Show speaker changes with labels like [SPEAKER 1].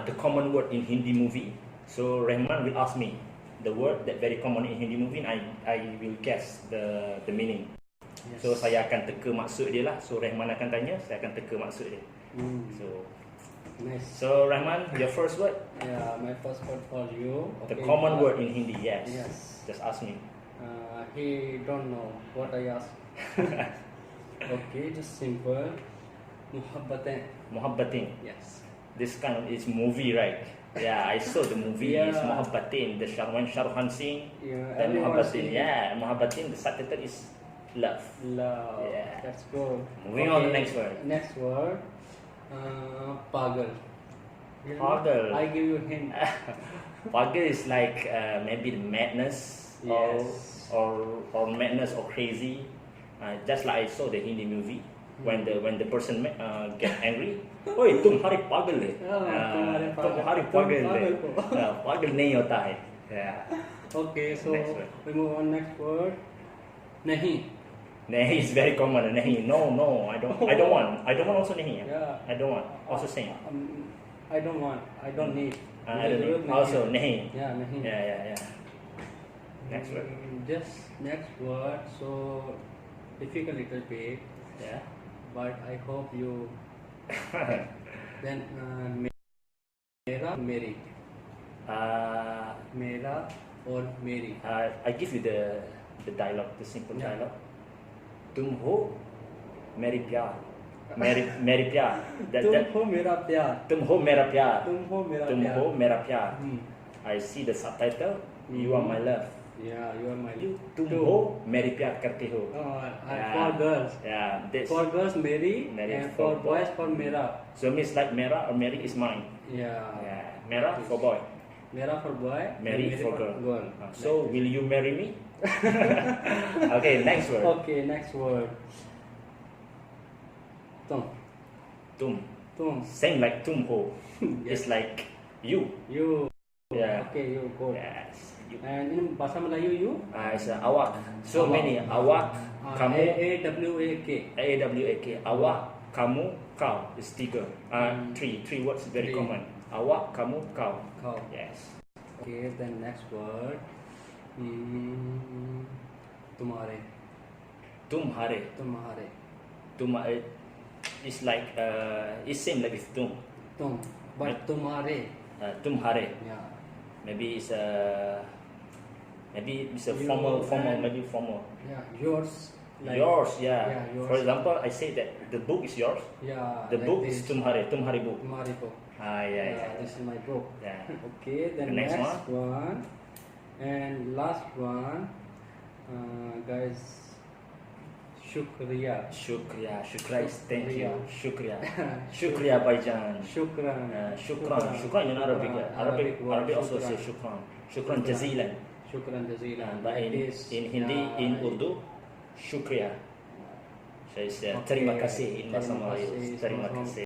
[SPEAKER 1] the common word in Hindi movie. So Rahman will ask me the word that very common in Hindi movie, and I will guess the meaning.
[SPEAKER 2] Yes.
[SPEAKER 1] So saya akan teka maksud dia lah. So Rahman akan tanya, saya akan teka maksud dia. So
[SPEAKER 2] Nice.
[SPEAKER 1] So Rahman, your first word?
[SPEAKER 2] Yeah, my first word for you.
[SPEAKER 1] The common word in Hindi, yes.
[SPEAKER 2] Yes.
[SPEAKER 1] Just ask me.
[SPEAKER 2] He don't know what I ask. Okay, just simple. Muhabbatein.
[SPEAKER 1] Muhabbatin.
[SPEAKER 2] Yes.
[SPEAKER 1] This kind of is movie, right? Yeah, I saw the movie. It's
[SPEAKER 2] Yeah.
[SPEAKER 1] Muhabbatin. The Shah Rukh Khan sing.
[SPEAKER 2] Yeah,
[SPEAKER 1] Then
[SPEAKER 2] everyone
[SPEAKER 1] Muhabbatin.
[SPEAKER 2] sing.
[SPEAKER 1] Yeah, Muhabbatin. The subtitle is love.
[SPEAKER 2] Love.
[SPEAKER 1] Yeah.
[SPEAKER 2] That's good.
[SPEAKER 1] Moving on to the next word.
[SPEAKER 2] Next word. Pagal. You know,
[SPEAKER 1] Pagal.
[SPEAKER 2] I give you hint.
[SPEAKER 1] Pagal is like maybe the madness,
[SPEAKER 2] Yes.
[SPEAKER 1] or madness or crazy. Just like I saw the Hindi movie. When the person get angry, oi तुम हमारे पागल है, तुम हमारे पागल है, पागल नहीं होता है. Yeah.
[SPEAKER 2] Okay, so
[SPEAKER 1] Next word.
[SPEAKER 2] we move on. Next word. Nahi.
[SPEAKER 1] Nahi is very common. Nahi, no, I don't want also nahi.
[SPEAKER 2] Yeah.
[SPEAKER 1] I don't want. Also same.
[SPEAKER 2] I don't want. I don't need.
[SPEAKER 1] I don't need. Also nahi.
[SPEAKER 2] Yeah, nahi.
[SPEAKER 1] Yeah. Next word.
[SPEAKER 2] Just next word. So difficult little bit,
[SPEAKER 1] Yeah.
[SPEAKER 2] but I hope you. Then mera, meri. Mera or meri.
[SPEAKER 1] I give you the dialogue, the simple
[SPEAKER 2] Yeah.
[SPEAKER 1] dialogue. तुम हो मेरी प्यार, मेरी प्यार.
[SPEAKER 2] तुम हो मेरा प्यार.
[SPEAKER 1] तुम हो मेरा प्यार.
[SPEAKER 2] तुम हो मेरा
[SPEAKER 1] तुम
[SPEAKER 2] प्यार.
[SPEAKER 1] हो मेरा प्यार.
[SPEAKER 2] Hmm.
[SPEAKER 1] I see the subtitle. You are my love.
[SPEAKER 2] Yeah, you are my.
[SPEAKER 1] तुम हो मेरी प्यार करते हो.
[SPEAKER 2] For girls.
[SPEAKER 1] Yeah. This.
[SPEAKER 2] For girls, Mary,
[SPEAKER 1] Mary,
[SPEAKER 2] and
[SPEAKER 1] for
[SPEAKER 2] for boys, for Mera.
[SPEAKER 1] So means like Mera or Mary is mine.
[SPEAKER 2] Yeah.
[SPEAKER 1] Yeah. Mera for boy.
[SPEAKER 2] Mera for boy.
[SPEAKER 1] Mary
[SPEAKER 2] and
[SPEAKER 1] for girl. So
[SPEAKER 2] Like
[SPEAKER 1] will you marry me? Okay. Next
[SPEAKER 2] this.
[SPEAKER 1] word.
[SPEAKER 2] Okay, next word. Tum.
[SPEAKER 1] Tum.
[SPEAKER 2] Tum.
[SPEAKER 1] Same like tum ho. It's like you.
[SPEAKER 2] You.
[SPEAKER 1] Yeah.
[SPEAKER 2] Okay, you go.
[SPEAKER 1] Yes. You.
[SPEAKER 2] And in Bahasa Melayu, you.
[SPEAKER 1] It's awak. So
[SPEAKER 2] Awak.
[SPEAKER 1] many. Awak. Kamu.
[SPEAKER 2] AWAK.
[SPEAKER 1] AWAK. Awak. Kamu. Kau. It's tiga. Three words very
[SPEAKER 2] Three.
[SPEAKER 1] common. Awak. Kamu. Kau.
[SPEAKER 2] Kau.
[SPEAKER 1] Yes.
[SPEAKER 2] Okay, then next word. Tumhare.
[SPEAKER 1] Tumhare.
[SPEAKER 2] Tumhare.
[SPEAKER 1] Tumhare. It's like it's same like with tum.
[SPEAKER 2] Tum. But tumhare.
[SPEAKER 1] Tumhare.
[SPEAKER 2] Yeah.
[SPEAKER 1] Maybe it's a
[SPEAKER 2] You
[SPEAKER 1] formal,
[SPEAKER 2] and-
[SPEAKER 1] maybe formal.
[SPEAKER 2] Yeah. Yours. Like,
[SPEAKER 1] Yours, yeah.
[SPEAKER 2] Yeah, yours.
[SPEAKER 1] For example, I say that the book is yours.
[SPEAKER 2] Yeah.
[SPEAKER 1] The
[SPEAKER 2] like
[SPEAKER 1] book
[SPEAKER 2] this.
[SPEAKER 1] is Tumhare book.
[SPEAKER 2] Tumhare book.
[SPEAKER 1] Yeah.
[SPEAKER 2] This is my book.
[SPEAKER 1] Yeah.
[SPEAKER 2] Okay, then
[SPEAKER 1] The next
[SPEAKER 2] next one. And last one, guys, Shukriya.
[SPEAKER 1] Shukriya is thank you.
[SPEAKER 2] Shukriya.
[SPEAKER 1] Shukriya Baijan.
[SPEAKER 2] Shukran.
[SPEAKER 1] Shukran in Arabic. Arabic
[SPEAKER 2] word,
[SPEAKER 1] also say shukran. Shukran jazilan.
[SPEAKER 2] Shukran jazilan.
[SPEAKER 1] But
[SPEAKER 2] Like
[SPEAKER 1] in
[SPEAKER 2] this.
[SPEAKER 1] Hindi, in Urdu, Shukriya. So it's terima kasih in bahasa Melayu. Terima kasih.